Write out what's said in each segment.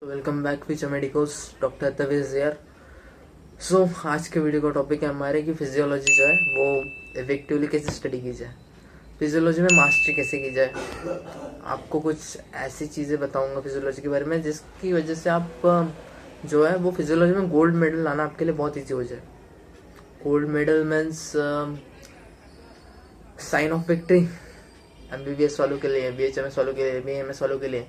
Welcome back future medicos. Doctor तवेज यार। So आज के वीडियो का टॉपिक है हमारे कि फिजियोलॉजी जो है वो इफेक्टिवली कैसे स्टडी की जाए, फिजियोलॉजी में मास्टरी कैसे की जाए। आपको कुछ ऐसी चीज़ें बताऊंगा फिजियोलॉजी के बारे में जिसकी वजह से आप जो है वो फिजियोलॉजी में गोल्ड मेडल लाना आपके लिए बहुत ईजी हो जाए। Gold medal means sign of victory MBBS वालों के लिए, BHMS वालों के लिए, BAMS वालों के लिए,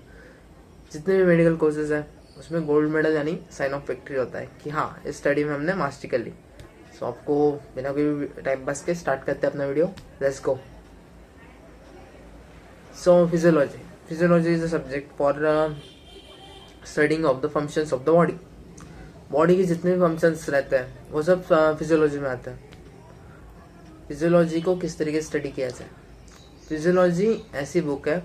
जितने भी मेडिकल कोर्सेज हैं उसमें गोल्ड मेडल यानी साइन ऑफ विक्ट्री होता है कि हाँ इस स्टडी में हमने मास्टरी कर ली। सो आपको बिना कोई टाइम पास के स्टार्ट करते हैं अपना video. Let's go. So physiology is a subject for studying of the functions of the body. Body के जितने भी फंक्शंस रहते हैं वो सब फिजियोलॉजी में आते हैं। फिजियोलॉजी को किस तरीके से स्टडी किया जाए। फिजियोलॉजी ऐसी बुक है,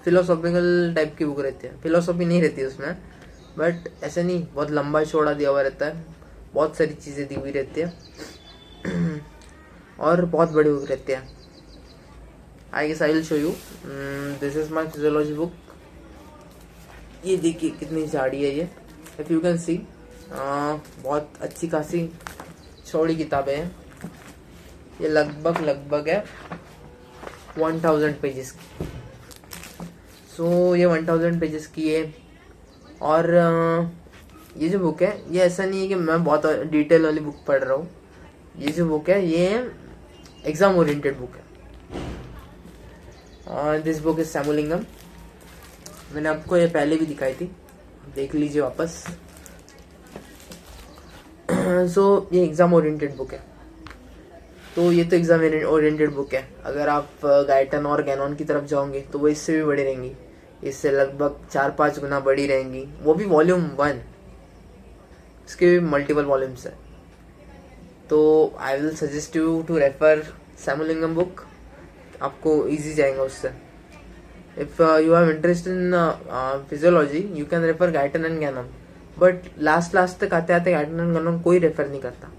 फिलोसॉफिकल टाइप की बुक रहती है। फिलोसॉफी नहीं रहती है उसमें, बट ऐसे नहीं बहुत लंबा चौड़ा दिया हुआ रहता है, बहुत सारी चीज़ें दी हुई रहती है और बहुत बड़ी बुक रहती है। I guess I will show you, this is my physiology book. ये देखिए कितनी झाड़ी है ये, इफ यू कैन सी। बहुत अच्छी खासी चौड़ी किताबें हैं। ये लगभग है 1000 पेजेस की। सो ये 1000 पेजेस की है। और ये जो बुक है ये ऐसा नहीं है कि मैं बहुत डिटेल वाली बुक पढ़ रहा हूँ। ये जो बुक है ये एग्जाम ओरिएंटेड बुक है। This book is Sembulingam. मैंने आपको ये पहले भी दिखाई थी, देख लीजिए वापस। सो ये एग्जाम ओरिएंटेड बुक है। तो ये तो एग्जाम ओरिएंटेड बुक है। अगर आप गाइटन और गैनॉन की तरफ जाओगे तो वो इससे भी बड़ी रहेंगी, इससे लगभग 4-5 गुना बड़ी रहेंगी, वो भी वॉल्यूम 1। इसके भी मल्टीपल वॉल्यूम्स है। तो I will suggest you to refer Sembulingam book, आपको इजी जाएगा उससे। If you have interest in physiology you can refer Guyton and Ganong, but last तक आते आते गाइटन एंड गैनॉन कोई रेफर नहीं करता।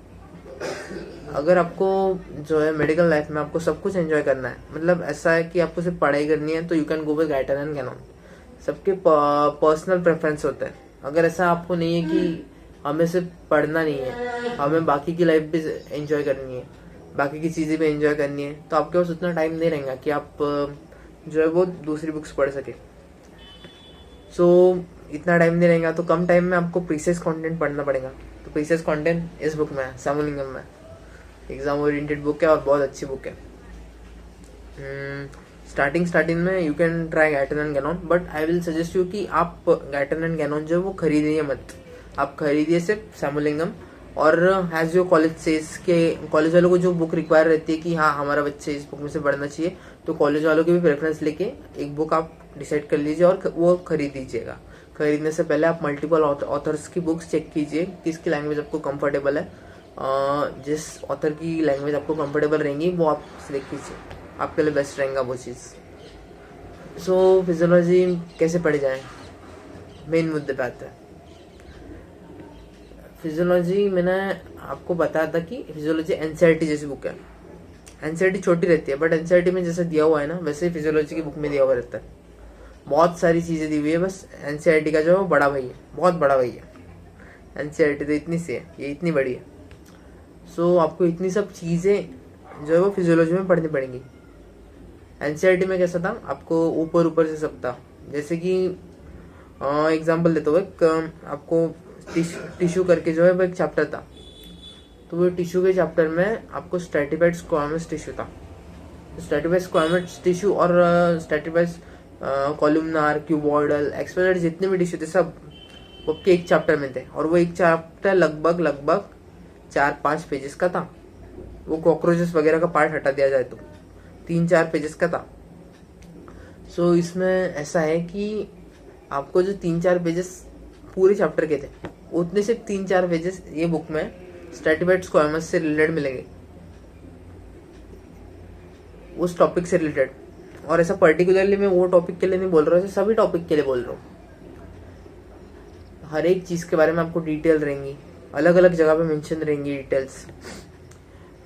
अगर आपको जो है मेडिकल लाइफ में आपको सब कुछ एंजॉय करना है, मतलब ऐसा है कि आपको सिर्फ पढ़ाई करनी है, तो you can go with Guyton and Ganong. सबके पर्सनल प्रेफरेंस होता है। अगर ऐसा आपको नहीं है कि हमें सिर्फ पढ़ना नहीं है, हमें बाकी की लाइफ भी एंजॉय करनी है, बाकी की चीज़ें भी एंजॉय करनी है, तो आपके पास उतना टाइम नहीं रहेगा कि आप जो है वो दूसरी बुक्स पढ़ सके। सो इतना टाइम नहीं रहेगा तो कम टाइम में आपको प्रीसियस कंटेंट पढ़ना पड़ेगा। तो प्रीसियस कंटेंट इस बुक में है, सैमुलिंगम में। एग्जाम ओरिएंटेड बुक है और बहुत अच्छी बुक है। स्टार्टिंग में you can try Guyton and Ganong, but I will suggest you कि आप गाइटन एंड गैनॉन जो है वो खरीदिए मत। आप खरीदिए सिर्फ सैमुलिंगम। और हैज योर कॉलेज सेज के कॉलेज वालों को जो बुक रिक्वायर रहती है कि हाँ हमारा बच्चे इस बुक में से पढ़ना चाहिए, तो कॉलेज वालों की भी प्रेफरेंस लेके एक बुक आप डिसाइड कर लीजिए और वो खरीद लीजिएगा। खरीदने से पहले आप मल्टीपल ऑथर्स की बुक्स चेक कीजिए किसकी लैंग्वेज आपको कंफर्टेबल है। जिस ऑथर की लैंग्वेज आपको कंफर्टेबल रहेंगी वो आप सिलेक्ट कीजिए, आपके लिए बेस्ट रहेगा वो चीज़। सो फिजियोलॉजी कैसे पढ़ी जाए, मेन मुद्दे पे आते हैं। फिजियोलॉजी मैंने आपको बताया था कि फिजियोलॉजी NCERT जैसी बुक है। NCERT छोटी रहती है, बट NCERT में जैसे दिया हुआ है ना वैसे ही फिजियोलॉजी की बुक में दिया हुआ रहता है। बहुत सारी चीज़ें दी हुई है, बस NCERT का जो है वो बड़ा भाई है, बहुत बड़ा भाई है। NCERT तो इतनी सी है, ये इतनी बड़ी है। सो आपको इतनी सब चीज़ें जो है वो फिजियोलॉजी में पढ़नी पड़ेंगी। NCERT में कैसा था, आपको ऊपर से सब था। जैसे कि एग्जांपल देता हूँ, एक आपको टिश्यू करके जो है वो एक चैप्टर था। तो वो टिश्यू के चैप्टर में आपको स्ट्रैटिफाइड स्क्वामस टिश्यू था। स्ट्रैटिफाइड स्क्वामस टिश्यू और स्ट्रैटिफाइड कॉलुमनार, क्यूबॉइडल, एक्सपेलर जितने भी टिश्यू थे सब वो के एक चैप्टर में थे। और वो एक चैप्टर लगभग 4-5 पेजेस का था। वो कॉकरोचेस वगैरह का पार्ट हटा दिया जाए तो 3-4 पेजेस का था। सो इसमें ऐसा है कि आपको जो 3-4 पेजेस पूरे चैप्टर के थे उतने से 3-4 पेजेस ये बुक में स्ट्रैटिफाइड स्क्वामस से रिलेटेड मिलेंगे, उस टॉपिक से रिलेटेड। और ऐसा पर्टिकुलरली मैं वो टॉपिक के लिए नहीं बोल रहा हूँ, सभी टॉपिक के लिए बोल रहा हूँ। हर एक चीज़ के बारे में आपको डिटेल रहेंगी, अलग अलग जगह पे मेंशन रहेंगी डिटेल्स,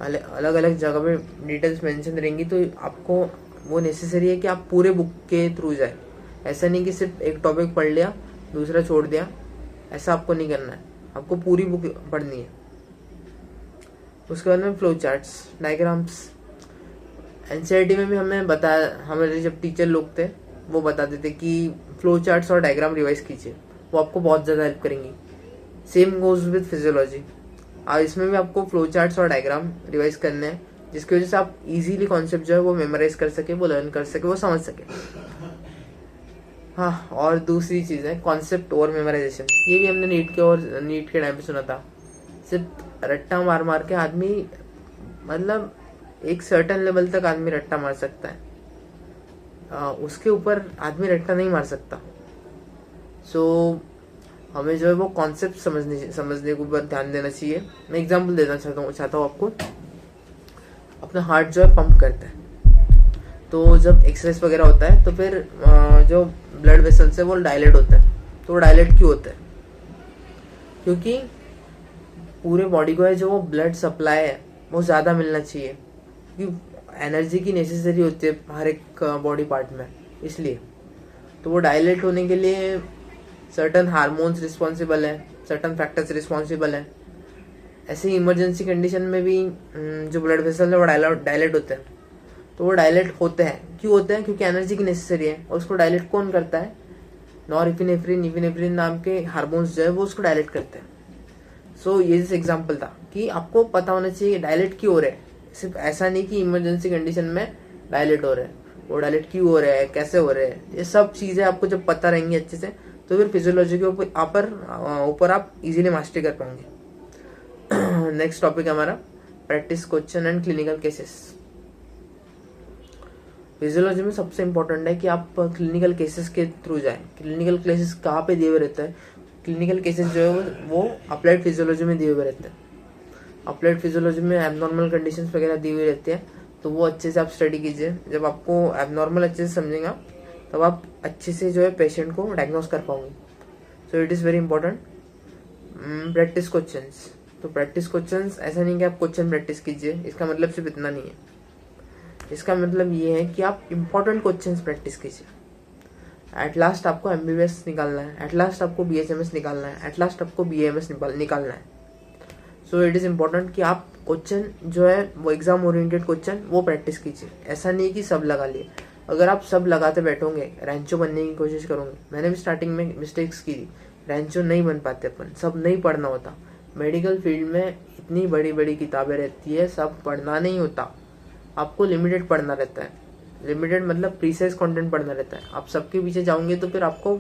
अलग अलग जगह पे डिटेल्स मेंशन रहेंगी। तो आपको वो नेसेसरी है कि आप पूरे बुक के थ्रू जाए। ऐसा नहीं कि सिर्फ एक टॉपिक पढ़ लिया दूसरा छोड़ दिया, ऐसा आपको नहीं करना है, आपको पूरी बुक पढ़नी है। उसके बाद में फ्लो चार्ट्स, डायग्राम्स। एनसीईआरटी में भी हमें बताया, हमारे जब टीचर लोग थे वो बताते थे कि फ्लो चार्ट्स और डायग्राम रिवाइज कीजिए, वो आपको बहुत ज़्यादा हेल्प करेंगी। Same goes with physiology. इसमें भी आपको फ्लो चार्ट्स और डायग्राम रिवाइज करने हैं, जिसकी वजह से आप इजीली कॉन्सेप्ट जो है वो मेमोराइज कर सके, वो लर्न कर सके, वो समझ सके। हाँ, और दूसरी चीज़ है कॉन्सेप्ट ओवर मेमोराइजेशन। ये भी हमने नीट के टाइम पे सुना था। सिर्फ रट्टा मार मार के आदमी, मतलब एक सर्टेन लेवल तक आदमी रट्टा मार सकता है, उसके ऊपर आदमी रट्टा नहीं मार सकता। सो हमें जो है वो कॉन्सेप्ट समझने के ऊपर ध्यान देना चाहिए। मैं एग्जांपल देना चाहता हूँ आपको। अपना हार्ट जो है पंप करता है, तो जब एक्सरसाइज वगैरह होता है तो फिर जो ब्लड वेसल्स है वो डायलेट होता है। तो वो डायलेट क्यों होता है? क्योंकि पूरे बॉडी को है जो वो ब्लड सप्लाई है वो ज़्यादा मिलना चाहिए, क्योंकि एनर्जी की नेसेसरी होती है हर एक बॉडी पार्ट में, इसलिए। तो वो डायलेट होने के लिए सर्टन हार्मोन्स रिस्पॉन्सिबल है, सर्टन फैक्टर्स रिस्पॉन्सिबल है। ऐसे ही इमरजेंसी कंडीशन में भी जो ब्लड वेसल है वो डायलेट होते हैं। तो वो डायलेट होते हैं, क्यों होते हैं? क्योंकि एनर्जी की नेसेसरी है। और उसको डायलेट कौन करता है? नॉरएपिनेफ्रिन नाम के हार्मोन्स जो है वो उसको डायलेट करते हैं। सो ये जैसे एग्जाम्पल था कि आपको पता होना चाहिए डायलेट क्यों हो रहा है। सिर्फ ऐसा नहीं कि इमरजेंसी कंडीशन में डायलेट हो रहा है, वो डायलेट क्यों हो रहा है, कैसे हो रहे हैं, ये सब चीज़ें आपको जब पता रहेंगी अच्छे से, तो फिर फिजियोलॉजी के ऊपर आप इजीली मास्टरी कर पाएंगे। नेक्स्ट टॉपिक है हमारा practice question and clinical cases. Physiology में सबसे इंपॉर्टेंट है कि आप क्लिनिकल केसेस के थ्रू जाएं। क्लिनिकल केसेस कहाँ पे दिए हुए रहते हैं? क्लिनिकल केसेस जो है वो अप्लाइड फिजियोलॉजी में दिए हुए रहते हैं। अप्लाइड फिजियोलॉजी में एबनॉर्मल कंडीशंस वगैरह दी हुई रहती है, तो वो अच्छे से आप स्टडी कीजिए। जब आपको एबनॉर्मल अच्छे से समझेगा तब आप अच्छे से जो है पेशेंट को डायग्नोस कर पाओगे। So it is very important. Practice questions. तो प्रैक्टिस क्वेश्चंस ऐसा नहीं कि आप क्वेश्चन प्रैक्टिस कीजिए, इसका मतलब सिर्फ इतना नहीं है। इसका मतलब ये है कि आप इम्पोर्टेंट क्वेश्चंस प्रैक्टिस कीजिए। एट लास्ट आपको एमबीबीएस निकालना है, एट लास्ट आपको बीएचएमएस निकालना है, एट लास्ट आपको बीएमएस निकालना है। सो इट इज़ इम्पोर्टेंट कि आप क्वेश्चन जो है वो एग्जाम ओरिएंटेड क्वेश्चन वो प्रैक्टिस कीजिए। ऐसा नहीं कि सब लगा लिए। अगर आप सब लगाते बैठोगे, रैंचो बनने की कोशिश करोगे, मैंने भी स्टार्टिंग में मिस्टेक्स की थी, रैंचो नहीं बन पाते अपन, सब नहीं पढ़ना होता। मेडिकल फील्ड में इतनी बड़ी बड़ी किताबें रहती है, सब पढ़ना नहीं होता, आपको लिमिटेड पढ़ना रहता है। लिमिटेड मतलब प्रीसाइज कंटेंट पढ़ना रहता है। आप सबके पीछे जाओगे तो फिर आपको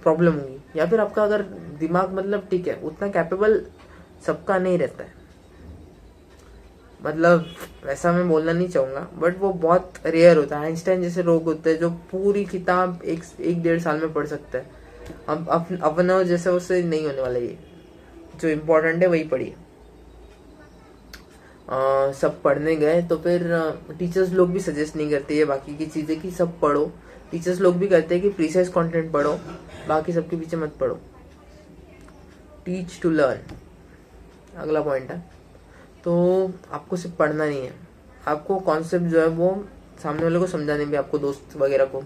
प्रॉब्लम होगी, या फिर आपका अगर दिमाग मतलब ठीक है उतना कैपेबल सबका नहीं रहता है। मतलब वैसा मैं बोलना नहीं चाहूँगा, बट वो बहुत रेयर होता है। आइंस्टाइन जैसे लोग होते हैं जो पूरी किताब एक डेढ़ साल में पढ़ सकता है। अब अपना जैसे उससे नहीं होने वाला। ये जो इम्पोर्टेंट है वही पढ़िए। सब पढ़ने गए तो फिर टीचर्स लोग भी सजेस्ट नहीं करते ये बाकी की चीज़ें कि सब पढ़ो। टीचर्स लोग भी कहते हैं कि प्रीसाइज कंटेंट पढ़ो, बाकी सबके पीछे मत पढ़ो। टीच टू लर्न अगला पॉइंट है। तो आपको सिर्फ पढ़ना नहीं है, आपको कॉन्सेप्ट जो है वो सामने वाले को समझाने भी, आपको दोस्त वगैरह को,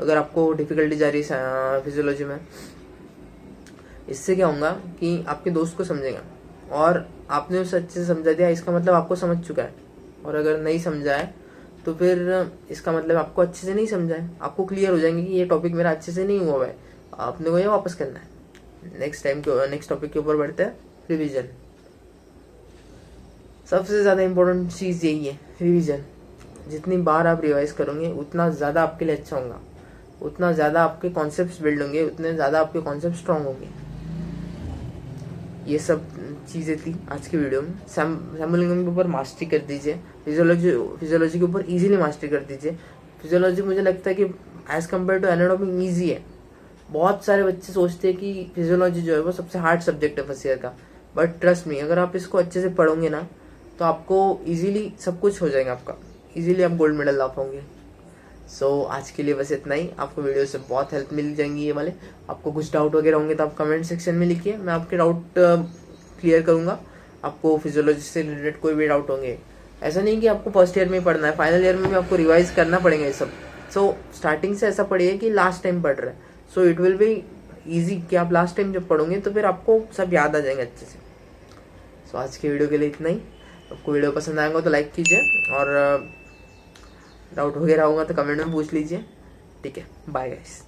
अगर आपको डिफिकल्टी जा रही है फिजियोलॉजी में, इससे क्या होगा कि आपके दोस्त को समझेगा और आपने उसे अच्छे से समझा दिया, इसका मतलब आपको समझ चुका है। और अगर नहीं समझा है तो फिर इसका मतलब आपको अच्छे से नहीं समझा है। आपको क्लियर हो जाएंगे कि ये टॉपिक मेरा अच्छे से नहीं हुआ है, आपने को ये वापस करना है। नेक्स्ट टॉपिक के ऊपर बढ़ते हैं, रिवीजन। सबसे ज़्यादा इम्पोर्टेंट चीज़ यही है, रिवीजन। जितनी बार आप रिवाइज करोगे उतना ज़्यादा आपके लिए अच्छा होगा, उतना ज़्यादा आपके कॉन्सेप्ट्स बिल्ड होंगे, उतने ज़्यादा आपके कॉन्सेप्ट स्ट्रांग होंगे। ये सब चीज़ें थी आज की वीडियो में। सैम्बलिंग के ऊपर मास्टरी कर दीजिए, फिजियोलॉजी के ऊपर इजीली मास्टरी कर दीजिए। फिजियोलॉजी मुझे लगता है कि as compare to anatomy easy है। बहुत सारे बच्चे सोचते हैं कि फिजियोलॉजी जो है वो सबसे हार्ड सब्जेक्ट है फर्स्ट ईयर का, बट ट्रस्ट मी, अगर आप इसको अच्छे से पढ़ोगे ना तो आपको इजीली सब कुछ हो जाएगा, आपका इजीली आप गोल्ड मेडल ला पाओगे। सो आज के लिए बस इतना ही। आपको वीडियो से बहुत हेल्प मिल जाएंगी ये वाले। आपको कुछ डाउट वगैरह होंगे तो आप कमेंट सेक्शन में लिखिए, मैं आपके डाउट क्लियर करूंगा। आपको फिजियोलॉजी से रिलेटेड कोई भी डाउट होंगे, ऐसा नहीं कि आपको फर्स्ट ईयर में ही पढ़ना है, फाइनल ईयर में भी आपको रिवाइज करना पड़ेगा ये सब। सो स्टार्टिंग से ऐसा पढ़िए कि लास्ट टाइम पढ़ रहे हैं, so it will be easy कि आप लास्ट टाइम जब पढ़ोगे तो फिर आपको सब याद आ जाएंगे अच्छे से। सो आज के वीडियो के लिए इतना ही। आपको वीडियो पसंद आएगा तो लाइक कीजिए और डाउट वगैरह होगा तो कमेंट में पूछ लीजिए। ठीक है, बाय गाइस।